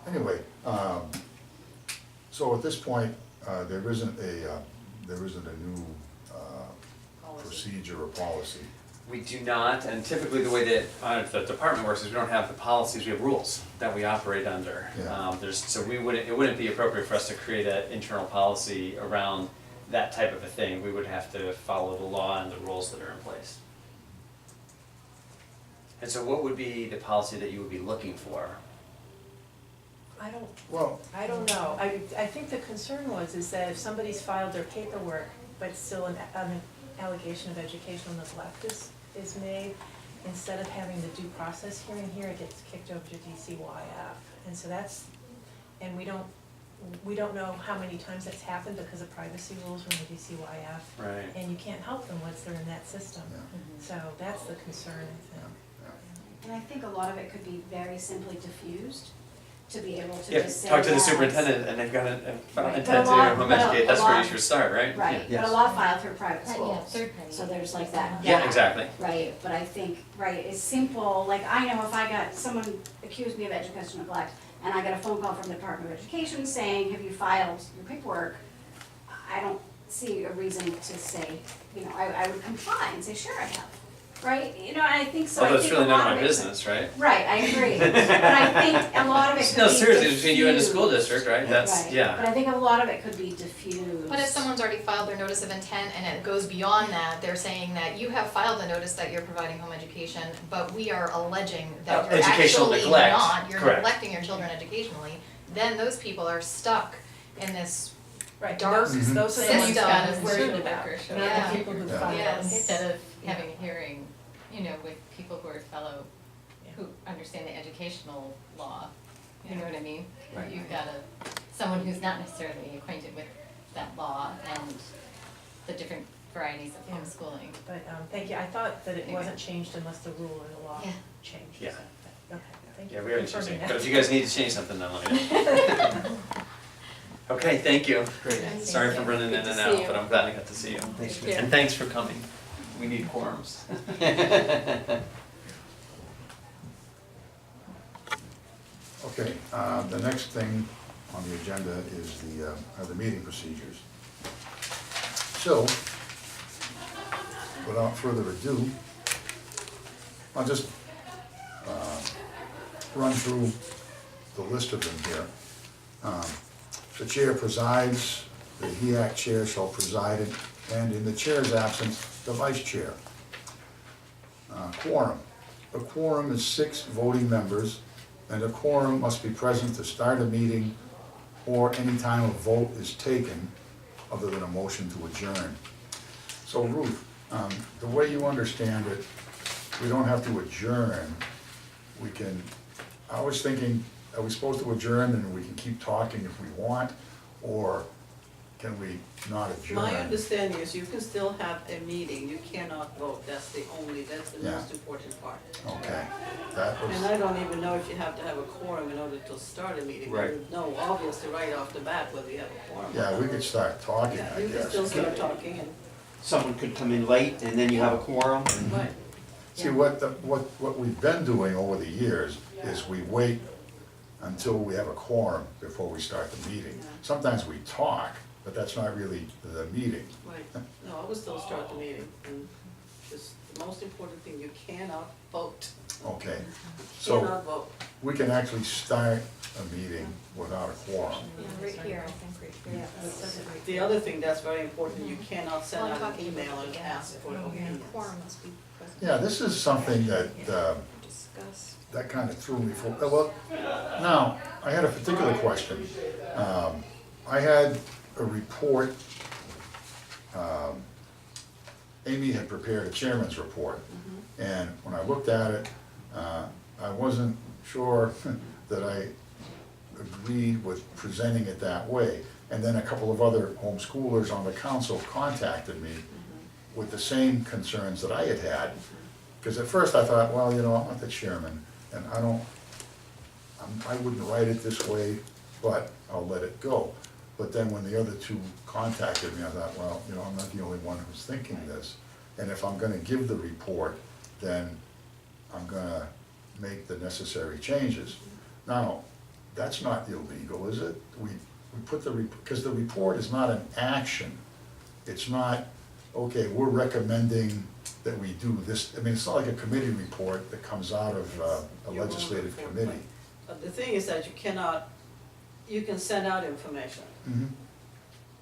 Anyway, so at this point, there isn't a new procedure or policy. We do not, and typically the way that the department works is we don't have the policies, we have rules that we operate under. Yeah. So it wouldn't be appropriate for us to create an internal policy around that type of a thing. We would have to follow the law and the rules that are in place. And so what would be the policy that you would be looking for? I don't know. I think the concern is that if somebody's filed their paperwork, but still an allegation of educational neglect is made, instead of having the due process hearing here, it gets kicked over to DCYF. And so and we don't know how many times that's happened because of privacy rules from the DCYF. Right. And you can't help them once they're in that system. Yeah. So that's the concern, I think. And I think a lot of it could be very simply diffused, to be able to Yeah, just say talk to the yes. superintendent and they've got an Right. intent But a to lot- home but a- educate, a that's where you lot- should start, right? Right, Yeah. but a lot file through private Yeah, schools, third party. so there's like that. Yeah, exactly. Right, but I think, right, it's simple, like I know if I got, someone accused me of educational neglect, and I got a phone call from the Department of Education saying, have you filed your paperwork? I don't see a reason to say, I would comply and say, sure I have, right? And I think so. Although I it's think really a none lot of of my it- business, right? Right, I agree, but I think a lot of it could be No, seriously, it's between you and the school diffused. district, right? That's, Right, yeah. but I think a lot of it could be diffused. But if someone's already filed their notice of intent and it goes beyond that, they're saying that you have filed a notice that you're providing home education, but we are alleging that you're Educational actually neglect, not, you're correct. neglecting your children educationally, then those people are stuck in this Right, dark Mhm. those are the ones system God is where worried the about, workers show not up. the people who Yeah. file Yeah, it. instead of Yeah. having a hearing, with people who are fellow, who understand the educational law, you know what I mean? Right. You've got someone who's not necessarily acquainted with that law and the different varieties of Yeah. homeschooling. But, thank you, I thought that it Okay. wasn't changed unless the rule or the law Yeah. changed. Yeah. Okay, thank you. Yeah, for we haven't confirming changed it, that. but if you guys need to change something, then let me know. Okay, thank you. Great. Sorry for running in Good to and see out, you. but I'm glad I got to see you. Thank you. And thanks for coming. We need quorums. Okay, the next thing on the agenda is the meeting procedures. So, without further ado, I'll just run through the list of them here. The chair presides, the HEAC chair shall preside, and in the chair's absence, the vice chair. Quorum. A quorum is 6 voting members, and a quorum must be present to start a meeting or any time a vote is taken, other than a motion to adjourn. So Ruth, the way you understand it, we don't have to adjourn. We can, I was thinking, are we supposed to adjourn and we can keep talking if we want, or can we not adjourn? My understanding is you can still have a meeting, you cannot vote, that's the Yeah. most important part. Okay, that And was, I don't even know if you have to have a quorum in order to start a meeting. Right. No, obviously, right off the bat, whether you have a quorum. yeah, we could start talking, Yeah, I you can guess. still start talking and, Someone could come in late and then you have a quorum. right. See, what we've been doing over the years is we wait until we have a quorum before we start the meeting. Sometimes we talk, but that's not really the meeting. Right, no, I would still start the meeting, and just, the most important thing, you cannot vote. Okay, so Cannot vote. we can actually start a meeting without a quorum. Yeah, right here, I think right here. Yeah, it says it right The there. other thing that's very important, you cannot send Well, I'm out an talking email about and the- ask for No, opinions. quorum must be present. Yeah, this is something that, Discuss. that kind of threw me for, well, now, I had a particular question. I had a report, Amy had prepared a chairman's report, and when I looked at it, I wasn't sure that I agreed with presenting it that way. And then a couple of other homeschoolers on the council contacted me with the same concerns that I had had. Because at first I thought, well, I'm not the chairman, and I wouldn't write it this way, but I'll let it go. But then when the other two contacted me, I thought, well, I'm not the only one who's thinking this. And if I'm gonna give the report, then I'm gonna make the necessary changes. Now, that's not illegal, is it? We put because the report is not an action. It's not, okay, we're recommending that we do this. I mean, it's not like a committee report that comes out of a Your own legislative report, committee. right. But the thing is that you can send out information, Mhm.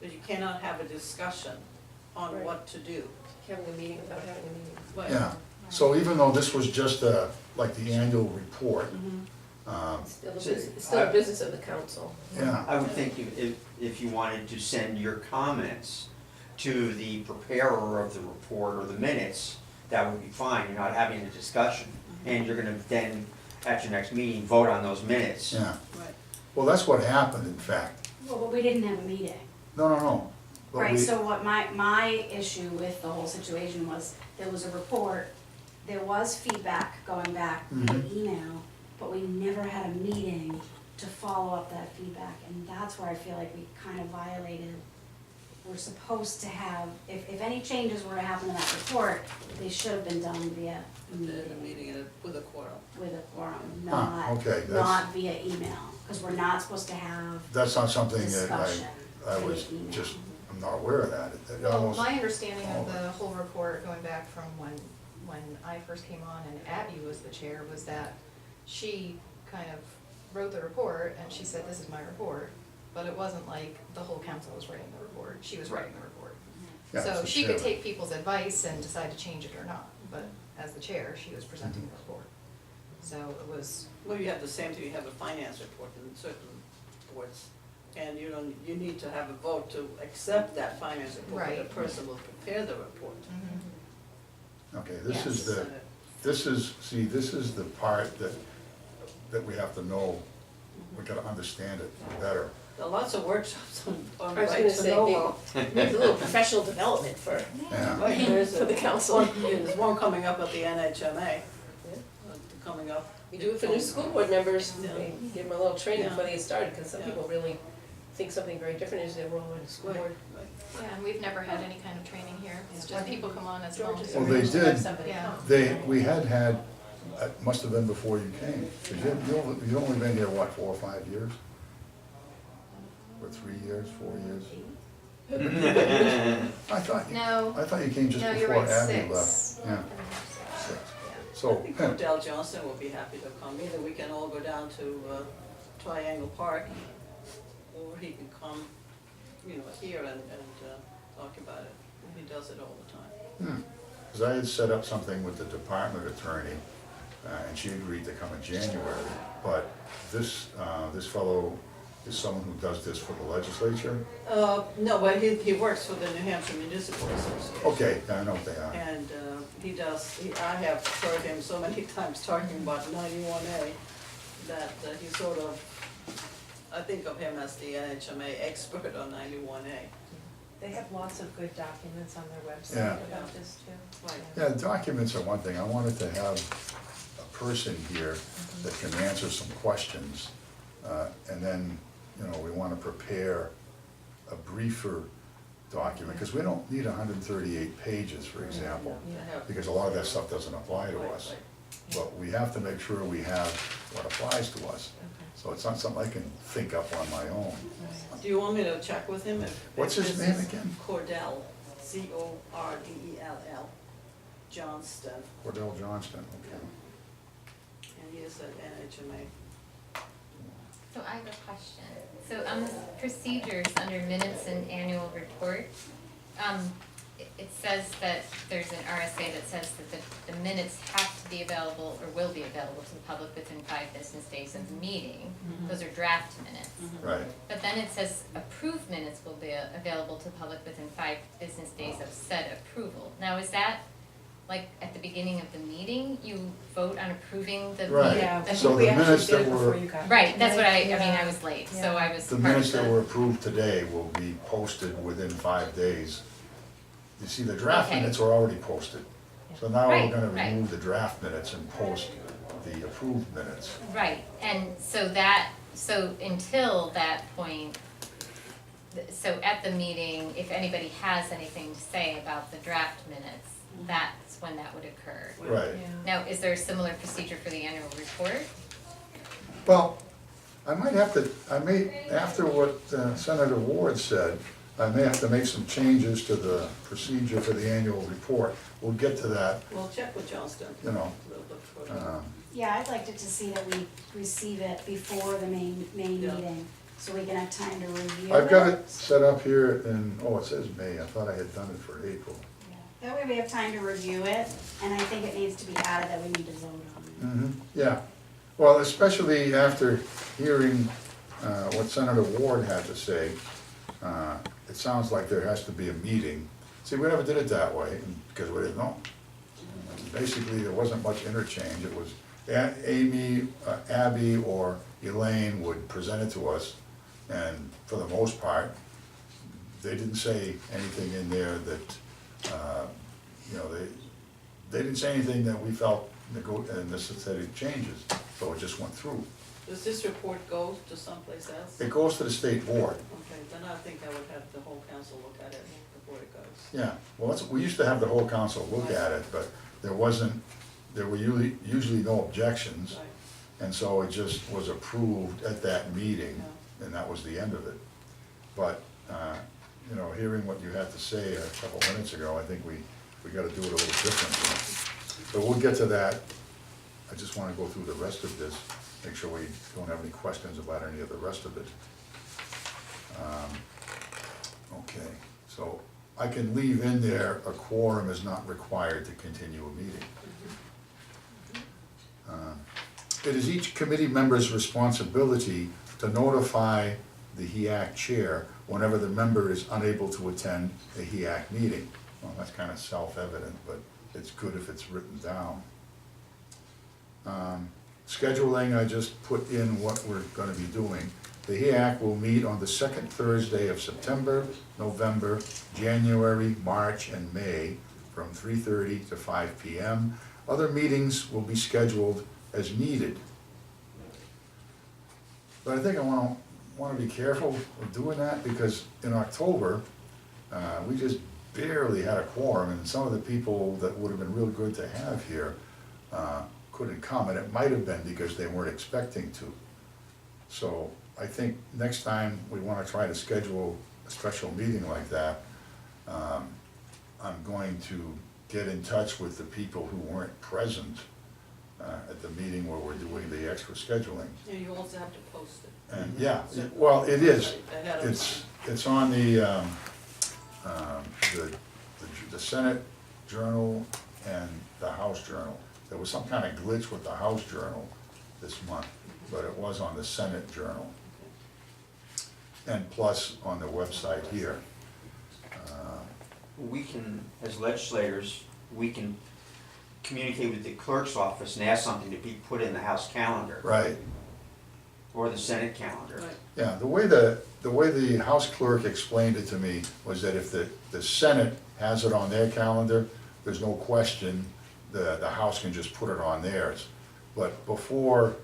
but you cannot have a discussion on Right. what to do. Having a meeting without having a meeting. But- Yeah, so even though this was just like the annual report, Mhm. It's still a business of the council. yeah, I would think if you wanted to send your comments to the preparer of the report or the minutes, that would be fine, you're not having a discussion. And you're gonna then, at your next meeting, vote on those minutes. yeah. Right. Well, that's what happened, in fact. Well, but we didn't have a meeting. No. But Right, we- so what my issue with the whole situation was, there was a report, there was feedback going back via Mhm. email, but we never had a meeting to follow up that feedback, and that's where I feel like we kind of violated. We're supposed to have, if any changes were to happen to that report, they should have been done via The meeting meeting with a quorum. with a quorum, okay, not via email, because we're not supposed to have That's not something that discussion I via was email. just, I'm not aware of that. It Well, almost- my understanding of the whole report, going back from when I first came on and Abby was the chair, was that she kind of wrote the report and she said, this is my report, but it wasn't like the whole council was writing the report, she was writing the report. Yeah, So it's she could chair. take people's advice and decide to change it or not, but as the chair, she was presenting the report. So it was, Well, you have the same thing, you have a finance report in certain boards, and you need to have a vote to accept that finance report, but the Right. person will prepare the report. Okay, this is Yes. this is the part that we have to know, we gotta understand it better. There are lots of workshops on I was right gonna to say, know maybe- law. Needs a little professional development for Yeah, Right, there's the council. There's one coming up at the NHMA, coming up. We do it for new school board members, Yeah. we give them a little training Yeah. before they get started, because some Yeah. people really think something very different is their role in the school board. yeah, and we've never had any kind of training here, it's just people come on as George's volunteers. Well, they arranged to have did. somebody Yeah. come. we had, it must have been before you came, because you've only been here, what, 4 or 5 years? Or 3 years, 4 years? I thought you came just No, you're before right, Abby 6. left, yeah, 6. I So, think Cordell Johnson will be happy to come, either we can all go down to Triangle Park, or he can come, here and talk about it. He does it all the time. because I had set up something with the department attorney, and she agreed to come in January, but this fellow is someone who does this for the legislature? No, but he works for the New Hampshire Municipal Association. Okay, I know what they are. And I have heard him so many times talking about 91A, that he sort of, I think of him as the NHMA expert on 91A. They have lots of good documents on their website Yeah. about this too. Right. Yeah, documents are one thing. I wanted to have a person here that can answer some questions. And then, we want to prepare a briefer document, because we don't need 138 pages, for example, because a lot of that stuff doesn't apply to us. But we have to make sure we have what applies to us. So it's not something I can think up on my own. Do you want me to check with him? What's his name again? Cordell, Cordell, Johnston, Cordell Johnston, okay. and he is at NHMA. So I have a question. So on the procedures under minutes and annual report, it says that there's an RSA that says that the minutes have to be available or will be available to the public within 5 business days of the meeting. Those are draft minutes. Right. But then it says approved minutes will be available to the public within 5 business days of said approval. Now, is that like at the beginning of the meeting, you vote on approving the Right. meeting? Yeah, I So think we the actually minutes did that it were- before you got. Right, that's what I mean, Yeah. I was late, so Yeah. I was The part of minutes that the- were approved today will be posted within 5 days. You see, the draft Okay. minutes are already posted. So now we're Right, gonna right. remove the draft minutes and post the approved minutes. Right, and so until that point, so at the meeting, if anybody has anything to say about the draft minutes, that's when that would occur. Right. Yeah. Now, is there a similar procedure for the annual report? Well, I might have to, after what Senator Ward said, I may have to make some changes to the procedure for the annual report. We'll get to that, We'll check with Johnston you know. a little bit further. Yeah, I'd like it to see that we receive it before the main Yeah. meeting, so we can have time to review it. I've got it set up here in, oh, it says May, I thought I had done it for April. Yeah. That way we have time to review it, and I think it needs to be added that we need to vote on. Yeah, well, especially after hearing what Senator Ward had to say, it sounds like there has to be a meeting. See, we never did it that way, because we didn't know. Basically, there wasn't much interchange, it was Amy, Abby, or Elaine would present it to us, and for the most part, they didn't say anything in there that, you know, they didn't say anything that we felt necessitated changes, so it just went through. Does this report go to someplace else? It goes to the state board. Okay, then I think I would have the whole council look at it before it goes. Yeah, well, we used to have the whole council look at it, but there were usually no objections. Right. And so it just was approved at that meeting, and that was the end of it. But, you know, hearing what you had to say a couple minutes ago, I think we gotta do it a little differently. So we'll get to that. I just wanna go through the rest of this, make sure we don't have any questions about any of the rest of it. Okay, so I can leave in there, a quorum is not required to continue a meeting. It is each committee member's responsibility to notify the HEAC chair whenever the member is unable to attend a HEAC meeting. Well, that's kind of self-evident, but it's good if it's written down. Scheduling, I just put in what we're gonna be doing. The HEAC will meet on the second Thursday of September, November, January, March, and May from 3:30 to 5 p.m. Other meetings will be scheduled as needed. But I think I wanna be careful of doing that, because in October, we just barely had a quorum, and some of the people that would have been real good to have here couldn't come, and it might have been because they weren't expecting to. So I think next time we wanna try to schedule a special meeting like that, I'm going to get in touch with the people who weren't present at the meeting where we're doing the extra scheduling. Yeah, you also have to post it. And, yeah, well, it is, Ahead of time. it's on the Senate Journal and the House Journal. There was some kind of glitch with the House Journal this month, but it was on the Senate Journal. And plus on the website here. We can, as legislators, we can communicate with the clerk's office and ask something to be put in the House calendar. Right, Or the Senate calendar. Right. yeah, the way the House clerk explained it to me was that if the Senate has it on their calendar, there's no question, the House can just put it on theirs. But before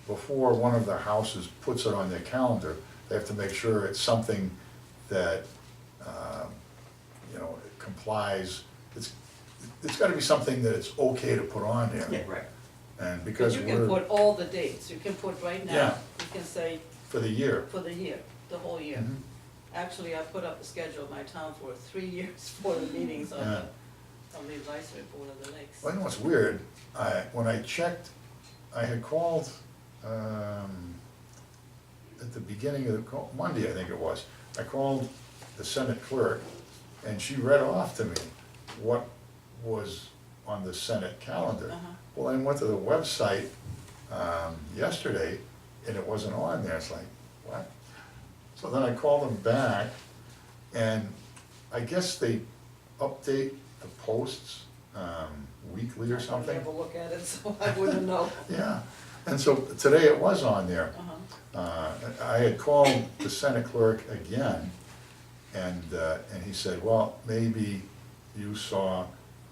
one of the houses puts it on their calendar, they have to make sure it's something that, you know, it complies. It's gotta be something that it's okay to put on there. Yeah, right. And But because you can we're, put all the dates, you can put right Yeah. now, you can say for the year. for the year, the whole year. Mhm. Actually, I put up a schedule of my town for 3 years for the meetings on Yeah. the advisory board of the lakes. Well, you know what's weird? When I checked, I had called, at the beginning of Monday, I think it was. I called the Senate clerk, and she read off to me what was on the Senate calendar. Uh-huh. Well, I went to the website, yesterday, and it wasn't on there. It's like, what? So then I called them back, and I guess they update the posts, weekly or something. I never look at it, so I wouldn't know. Yeah, and so today it was on there. Uh-huh. I had called the Senate clerk again, and he said, well, maybe you saw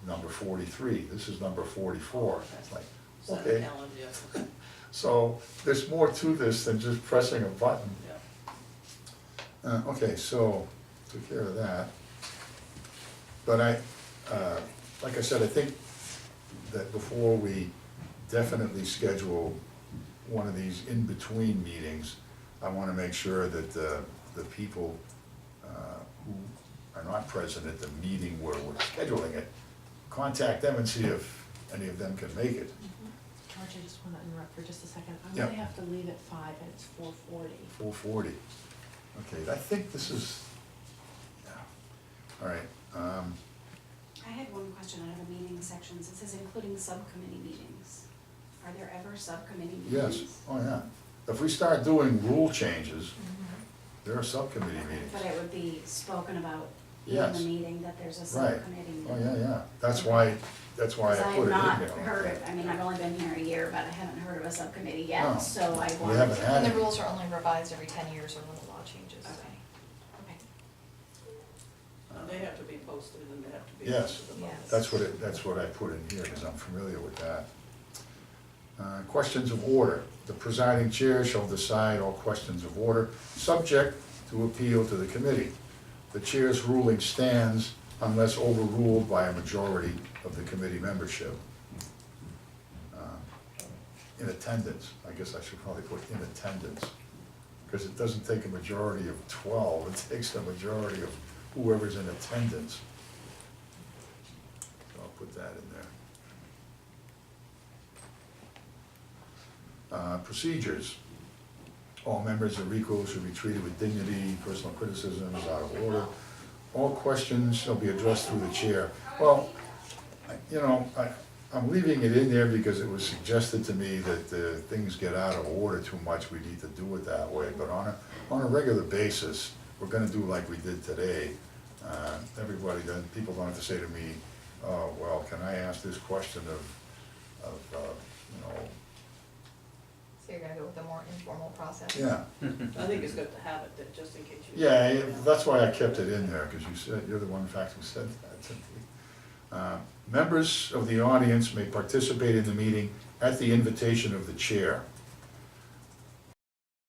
number 43, this is number 44. It's like, Senate okay. calendar, yeah. So there's more to this than just pressing a button. Yeah. Okay, so took care of that. But like I said, I think that before we definitely schedule one of these in-between meetings, I wanna make sure that the people who are not present at the meeting where we're scheduling it, contact them and see if any of them can make it. George, I just wanna interrupt for just a second. I'm Yeah. gonna have to leave at 5 and it's 4:40. 4:40. Okay, I think this is, yeah, all right. I had one question out of the meeting sections. It says including subcommittee meetings. Are there ever subcommittee meetings? Yes, oh yeah. If we start doing rule changes, there are subcommittee meetings. But it would be spoken about in Yes. the meeting that there's a Right. subcommittee meeting. Oh, yeah. That's why I Because put it in I've not there. heard it, I mean, I've only been here a year, but I haven't heard of a subcommittee No. yet, so I wanted to. We haven't had And the it. rules are only revised every 10 years or when the law changes. Okay, okay. And they have to be posted and they have to be. Yes. posted about Yes. it. That's what I put in here, because I'm familiar with that. Questions of order. The presiding chair shall decide all questions of order, subject to appeal to the committee. The chair's ruling stands unless overruled by a majority of the committee membership. In attendance, I guess I should probably put in attendance, because it doesn't take a majority of 12, it takes a majority of whoever's in attendance. So I'll put that in there. Procedures. All members of RICO should be treated with dignity, personal criticism is out of order. All questions shall be addressed through the chair. Well, I'm leaving it in there because it was suggested to me that things get out of order too much, we need to do it that way. But on a regular basis, we're gonna do like we did today. Everybody, people don't have to say to me, oh, well, can I ask this question of So you're gonna go with a more informal process? yeah. I think it's good to have it, that just in case you. Yeah, that's why I kept it in there, because you said, you're the one, in fact, who said that to me. Members of the audience may participate in the meeting at the invitation of the chair.